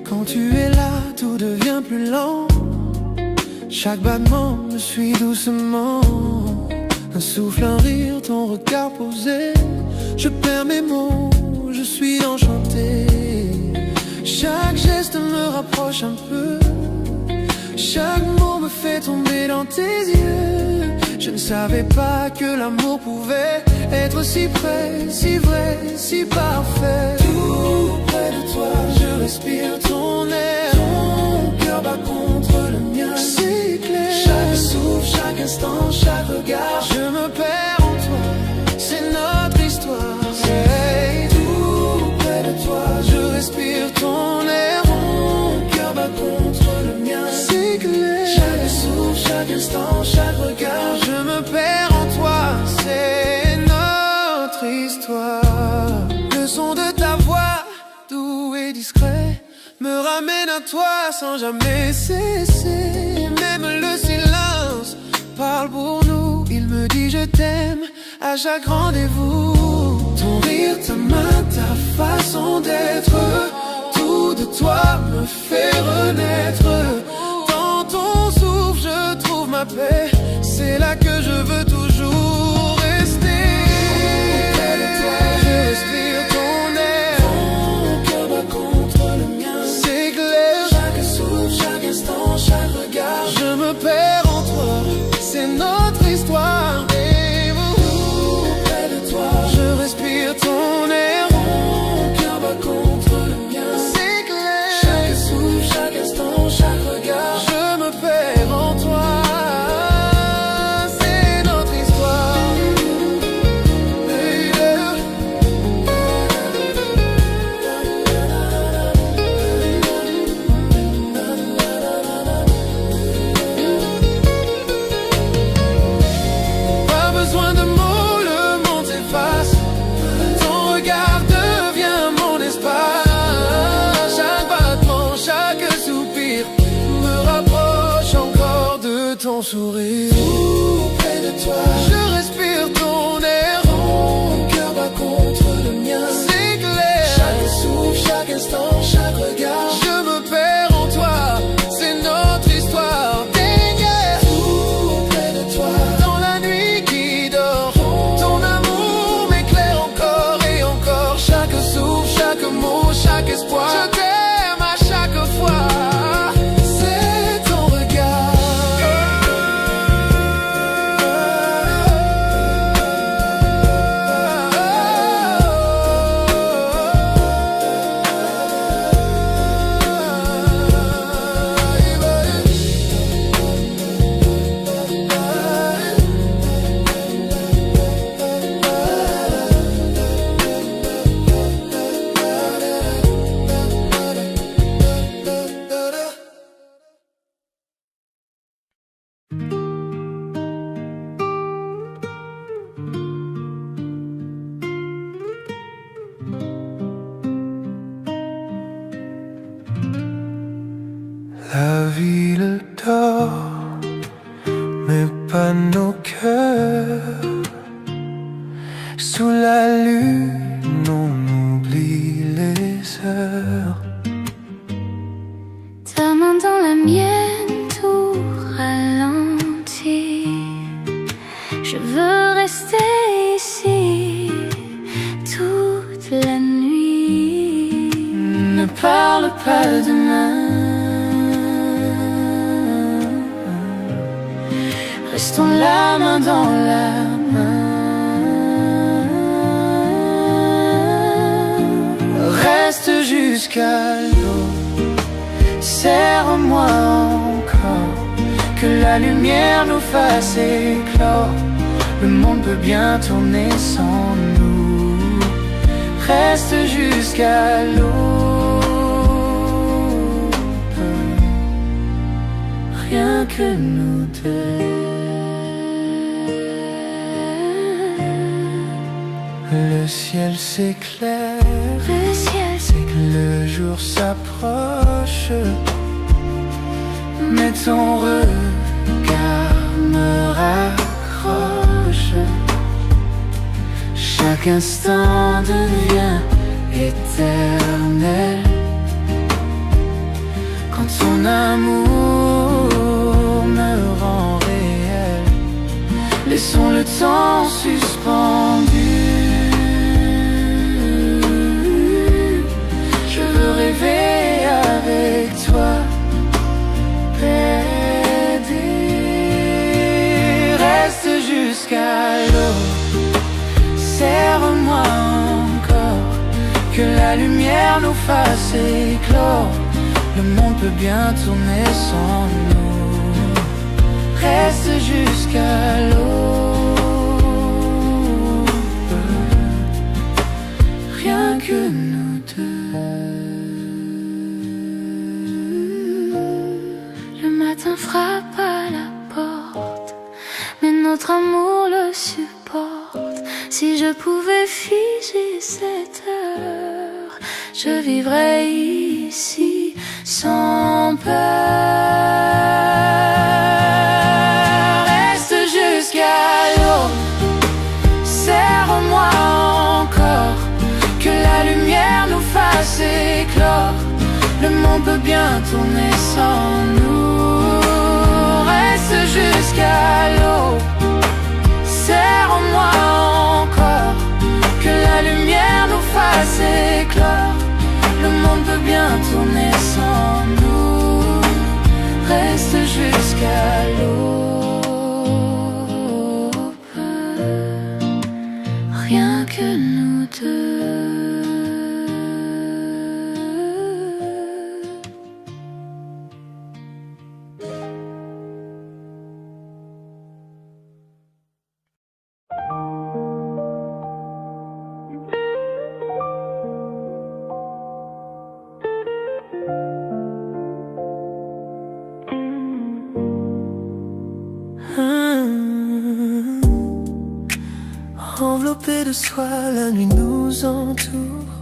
Quand tu es là, tout devient plus lent. Chaque battement me suit doucement. Un souffle, un rire, ton regard posé. Je perds mes mots, je suis enchanté. Chaque geste me rapproche un peu. Chaque mot me fait tomber dans tes yeux. Je ne savais pas que l'amour pouvait être si près, si vrai, si parfait. Tout près de toi, je respire ton air. Ton cœur bat contre le mien, c'est clair. Chaque souffle, chaque instant, chaque regard, je me perds en toi, c'est notre histoire. Hey, tout près de toi, je respire ton air. Ton cœur bat contre le mien, c'est clair. Chaque souffle, chaque instant, chaque regard, je me perds en toi, c'est notre histoire. Le son de ta voix, doux et discret, me ramène à toi sans jamais cesser. Même le silence parle pour nous. Il me dit je t'aime à chaque rendez-vous. Ton rire, ta main, ta façon d'être, tout de toi me fait renaître. Dans ton souffle je trouve ma paix. C'est là que je veux toujours rester. Auprès de toi, je respire ton air. Ton cœur bat contre le mien, c'est clair. Chaque souffle, chaque instant, chaque regard, je me perds en toi, c'est notre histoire. Et auprès de toi, je respire ton air. Ton cœur bat contre le mien, c'est clair. Chaque souffle, chaque instant, chaque regard, je me perds en toi. Ton sourire, tout près de toi, je respire ton air. Ton cœur bat contre le mien, c'est clair. Chaque souffle, chaque instant, chaque regard, je me perds en toi, c'est notre histoire. Des guerres, tout près de toi, dans la nuit qui dort. Ton amour m'éclaire encore et encore. Chaque souffle, chaque mot, chaque espoir, je t'aime à chaque fois. La ville dort, mais pas nos cœurs. Sous la lune, on oublie les heures. Ta main dans la mienne, tout ralentit. Je veux rester ici toute la nuit. Ne parle pas demain. Restons la main dans la main. Reste jusqu'à l'aube, serre-moi encore, que la lumière nous fasse éclore. Le monde peut bien tourner sans nous. Reste jusqu'à l'aube, rien que nous deux. Le ciel s'éclaire, Le ciel s'éclaire. le jour s'approche, mais ton regard me raccroche. Chaque instant devient éternel quand ton amour me rend réel. Laissons le temps suspendu. Je veux rêver avec toi, bébé. Reste jusqu'à l'aube, serre-moi encore, que la lumière nous fasse éclore. Le monde peut bien tourner sans nous. Reste jusqu'à l'aube, rien que nous deux. Le matin frappe à la porte, mais notre amour le supporte. Si je pouvais figer cette heure, je vivrais ici sans peur. Reste jusqu'à l'aube, serre-moi encore, que la lumière nous fasse éclore. Le monde peut bien tourner sans nous. Reste jusqu'à l'aube, serre-moi encore, que la lumière nous fasse éclore. Le monde peut bien tourner sans nous. Reste jusqu'à l'aube, rien que nous deux. Enveloppé de soie, la nuit nous entoure.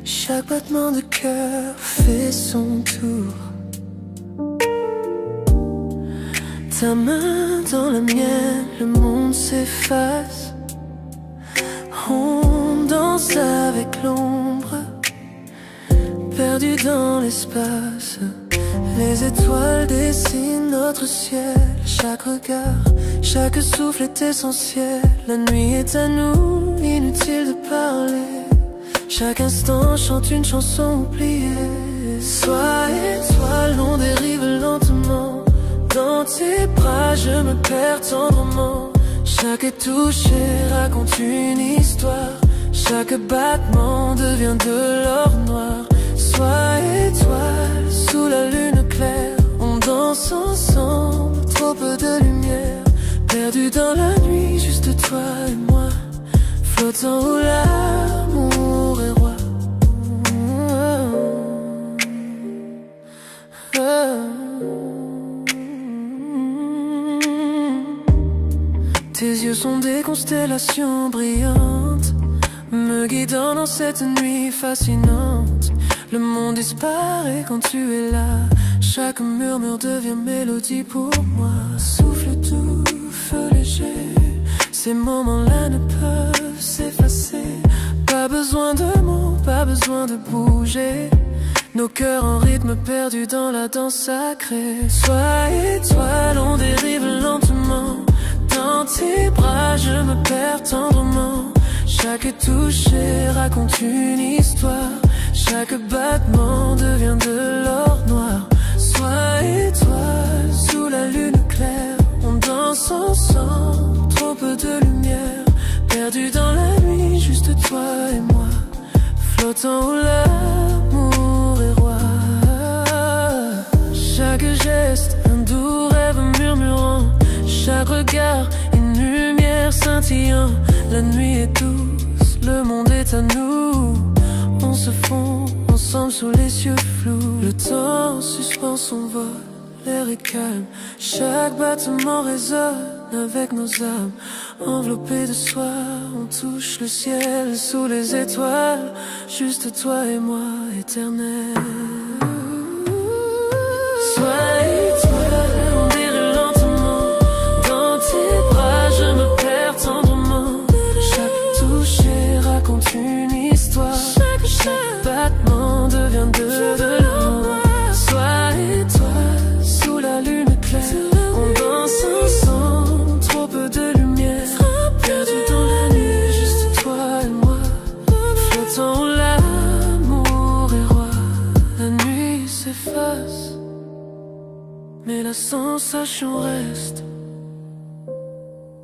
Chaque battement de cœur fait son tour. Ta main dans la mienne, le monde s'efface. On danse avec l'ombre, perdu dans l'espace. Les étoiles dessinent notre ciel. Chaque regard, chaque souffle est essentiel. La nuit est à nous, inutile de parler. Chaque instant chante une chanson oubliée. Sois étoile, on dérive lentement. Dans tes bras je me perds tendrement. Chaque toucher raconte une histoire. Chaque battement devient de l'or noir. Sois étoile, sous la lune claire. On danse ensemble, trop peu de lumière. Perdu dans la nuit, juste toi et moi. Flottant où l'amour est roi. Tes yeux sont des constellations brillantes, me guidant dans cette nuit fascinante. Le monde disparaît quand tu es là. Chaque murmure devient mélodie pour moi. Souffle doux, feu léger. Ces moments-là ne peuvent s'effacer. Pas besoin de mots, pas besoin de bouger. Nos cœurs en rythme perdus dans la danse sacrée. Sois étoile, on dérive lentement. Dans tes bras je me perds tendrement. Chaque toucher raconte une histoire. Chaque battement devient de l'or noir. Sois étoile, sous la lune claire. On danse ensemble, trop peu de lumière. Perdu dans la nuit, juste toi et moi. Flottant où l'amour est roi. Chaque geste, un doux rêve murmurant. Chaque regard, une lumière scintillant. La nuit est douce, le monde est à nous. On se fond ensemble sous les yeux flous. Le temps suspend son vol, l'air est calme. Chaque battement résonne avec nos âmes enveloppées de soi. On touche le ciel sous les étoiles, juste toi et moi, éternel. Sois étoile, on dirait lentement. Dans tes bras, je me perds tendrement. Chaque toucher raconte une histoire. Chaque battement devient de l'or. Sois étoile, sous la lune claire. On danse ensemble, trop peu de lumière. Perdu dans la nuit, juste toi et moi. Flottant où l'amour est roi. La nuit s'efface, mais la sensation reste.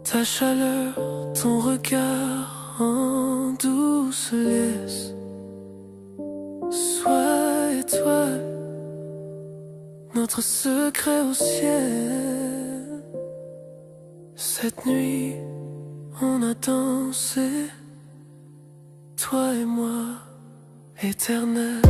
Ta chaleur, ton regard en douce liesse. Sois étoile, notre secret au ciel. Cette nuit, on a dansé, toi et moi, éternel.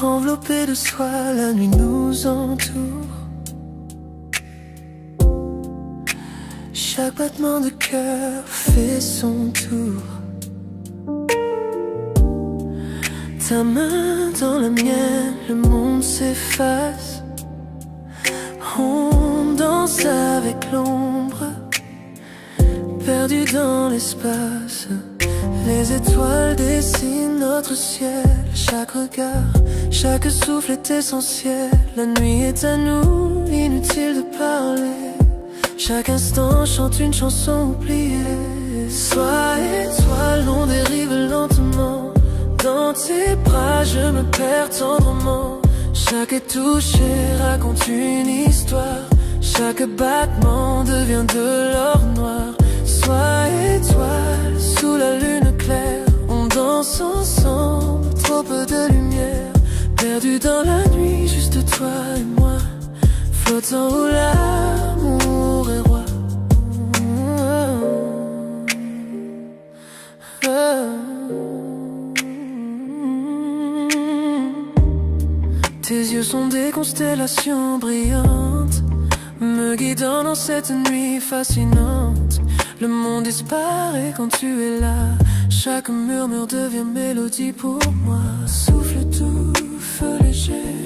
Enveloppé de soie, la nuit nous entoure. Chaque battement de cœur fait son tour. Ta main dans la mienne, le monde s'efface. On danse avec l'ombre, perdu dans l'espace. Les étoiles dessinent notre ciel. Chaque regard, chaque souffle est essentiel. La nuit est à nous, inutile de parler. Chaque instant chante une chanson oubliée. Sois étoile, on dérive lentement. Dans tes bras, je me perds tendrement. Chaque toucher raconte une histoire. Chaque battement devient de l'or noir. Sois étoile, sous la lune claire. On danse ensemble, trop peu de lumière. Perdu dans la nuit, juste toi et moi. Flottant où l'amour est roi. Tes yeux sont des constellations brillantes, me guidant dans cette nuit fascinante. Le monde disparaît quand tu es là. Chaque murmure devient mélodie pour moi. Souffle doux, feu léger.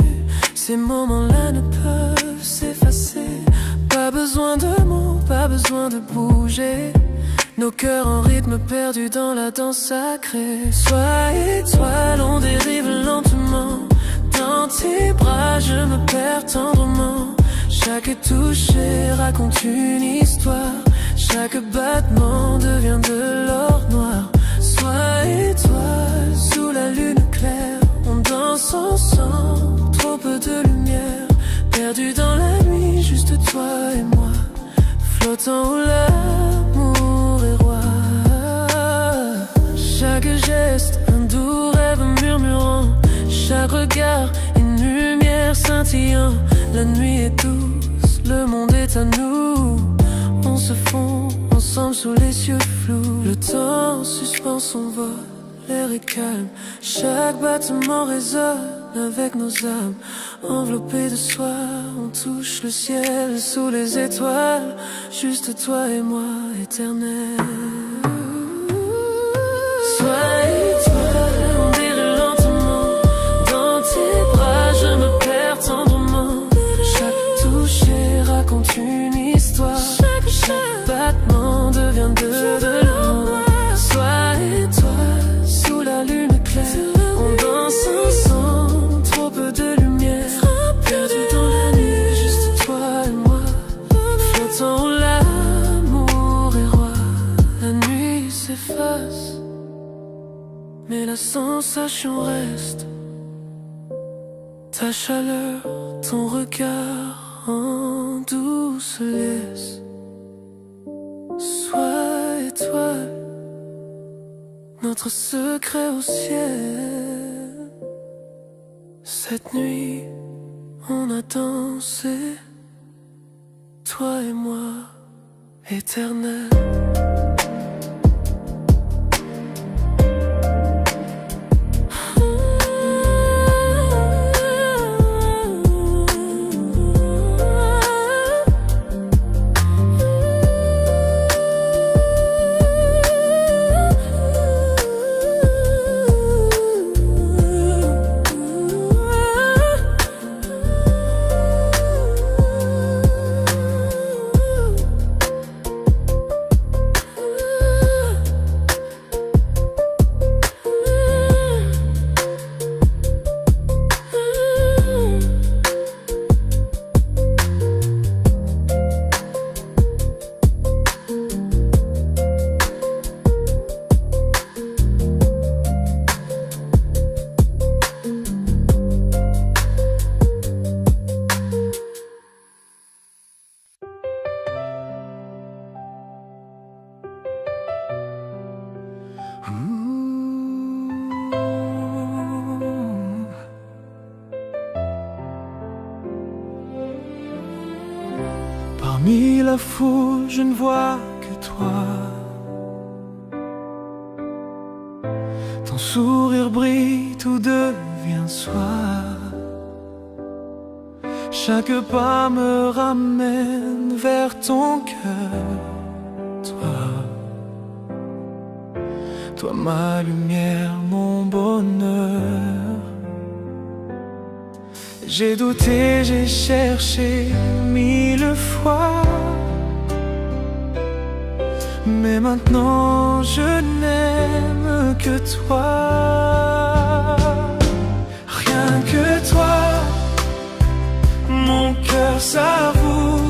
Ces moments-là ne peuvent s'effacer. Pas besoin de mots, pas besoin de bouger. Nos cœurs en rythme perdus dans la danse sacrée. Sois étoile, on dérive lentement. Dans tes bras, je me perds tendrement. Chaque toucher raconte une histoire. Chaque battement devient de l'or noir. Sois étoile, sous la lune claire. On danse ensemble, trop peu de lumière. Perdu dans la nuit, juste toi et moi. Flottant où l'amour est roi. Chaque geste, un doux rêve murmurant. Chaque regard, une lumière scintillant. La nuit est douce, le monde est à nous. On se fond ensemble sous les cieux flous. Le temps suspend son vol, l'air est calme. Chaque battement résonne avec nos âmes. Enveloppés de soi, on touche le ciel sous les étoiles. Juste toi et moi, éternel. Toi et toi, on dirait lentement. Dans tes bras, je me perds tendrement. Chaque toucher raconte une histoire. Chaque battement devient de l'amour. Toi et toi, sous la lune claire, on danse ensemble, trop peu de lumière. Perdu dans la nuit, juste toi et moi. Flottant où l'amour est roi. La nuit s'efface, mais la sensation reste. Ta chaleur, ton regard en douce laisse. Sois étoile, notre secret au ciel. Cette nuit, on a dansé, toi et moi, éternel. Parmi la foule, je ne vois que toi. Ton sourire brille, tout devient soir. Chaque pas me ramène vers ton cœur. Toi ma lumière, mon bonheur. J'ai douté, j'ai cherché 1000 fois, mais maintenant je n'aime que toi. Rien que toi, mon cœur s'avoue.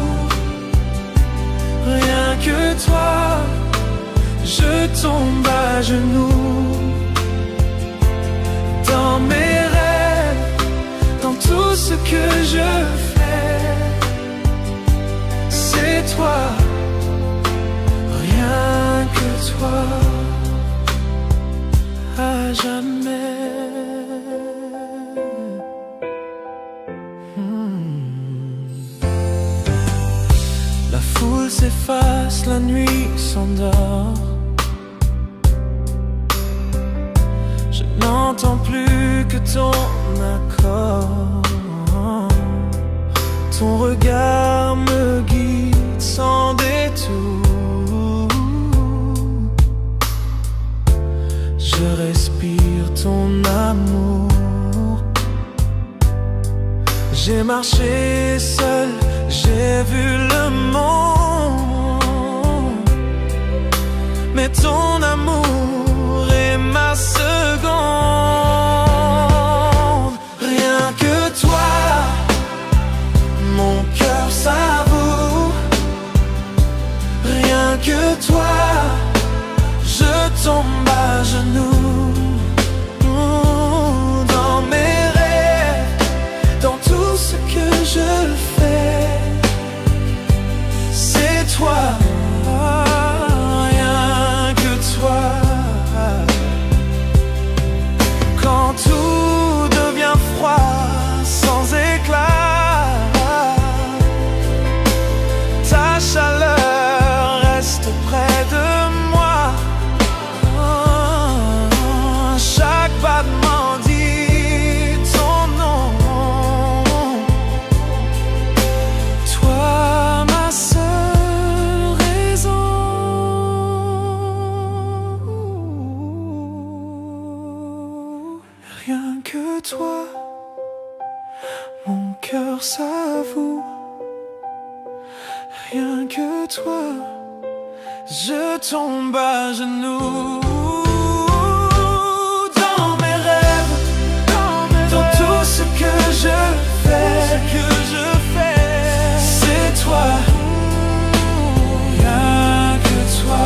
Rien que toi, je tombe à genoux. Dans mes rêves, dans tout ce que je fais, c'est toi, rien que toi, à jamais. La foule s'efface, la nuit s'endort. Je n'entends plus que ton accord. Ton regard me guide sans détour. Je respire ton amour. J'ai marché seul, j'ai vu le monde, mais ton amour est ma seconde. Rien que toi, mon cœur s'avoue. Rien que toi, je tombe à genoux. Dans mes rêves, dans tout ce que je fais, c'est toi, rien que toi. cœur s'avoue. Rien que toi, je tombe à genoux. Dans mes rêves, dans tout ce que je fais, c'est toi. Rien que toi.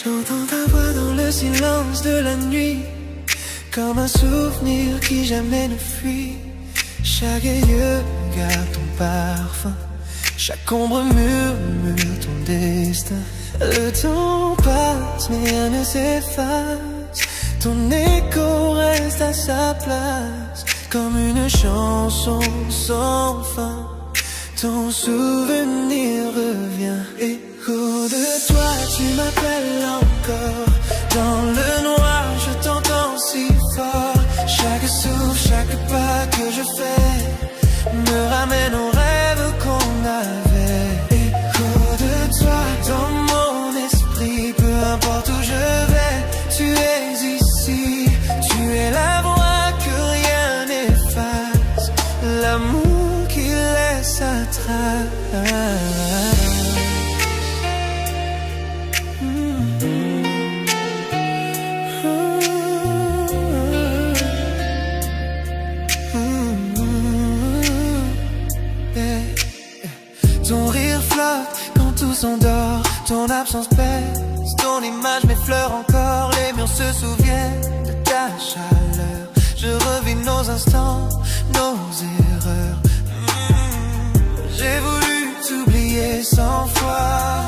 J'entends ta voix dans le silence de la nuit, comme un souvenir qui jamais ne fuit. Chaque yeux garde ton parfum, chaque ombre murmure ton destin. Le temps passe mais rien ne s'efface, ton écho reste à sa place, comme une chanson sans fin. Ton souvenir revient, écho de toi, tu m'appelles encore. Dans le noir, je t'entends si fort. Chaque souffle, chaque pas que je fais me ramène aux rêves qu'on avait. Écho de toi dans mon esprit, peu importe où je vais, tu es ici. Tu es la voix que rien n'efface, l'amour qui laisse sa trace. Ton rire flotte quand tout s'endort, ton absence pèse, ton image m'effleure encore. Les murs se souviennent de ta chaleur, je revis nos instants, nos erreurs. J'ai voulu t'oublier 100 fois,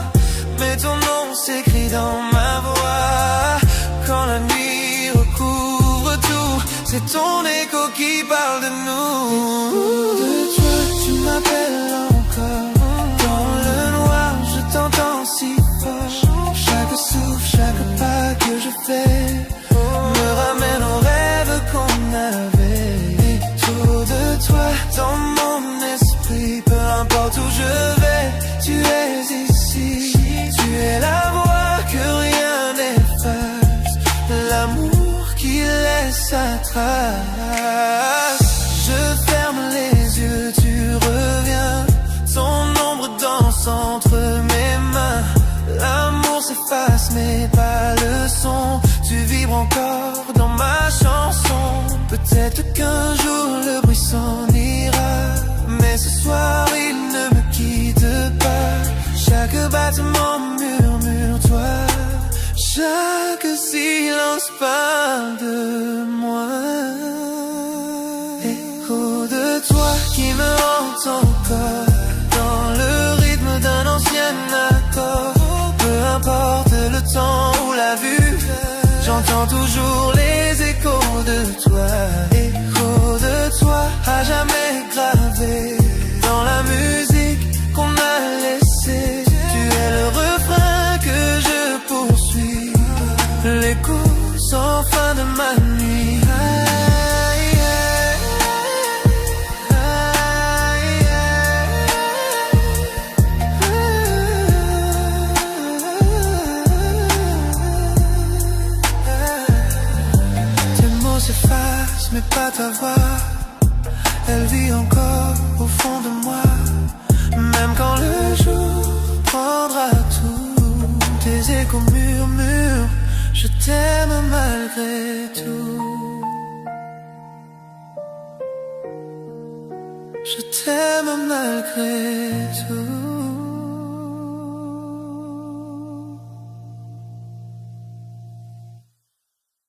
mais ton nom s'écrit dans ma voix. Quand la nuit recouvre tout, c'est ton écho qui parle de nous. De toi, tu m'appelles encore. Dans le noir, je t'entends si fort. Chaque souffle, chaque pas que je fais me ramène aux rêves qu'on avait. Et tout de toi dans mon esprit, peu importe où je vais, tu es ici. Tu es la voix que rien n'efface, l'amour qui laisse sa trace. Je ferme les yeux, tu reviens, ton ombre danse entre mes mains. L'amour s'efface mais pas le son, tu vibres encore dans ma chanson. Peut-être qu'un jour le bruit s'en ira, mais ce soir il ne me quitte pas. Chaque battement murmure toi, chaque silence parle de moi. Écho de toi qui me hante encore, dans le rythme d'un ancien accord. Peu importe le temps ou la vue, j'entends toujours les échos de toi. Écho de toi à jamais gravé dans la musique qu'on a laissée. Tu es le refrain que je poursuis, l'écho sans fin de ma nuit. mais pas ta voix. Elle vit encore au fond de moi. Même quand le jour prendra tout, tes échos murmurent, je t'aime malgré tout. Je t'aime malgré tout.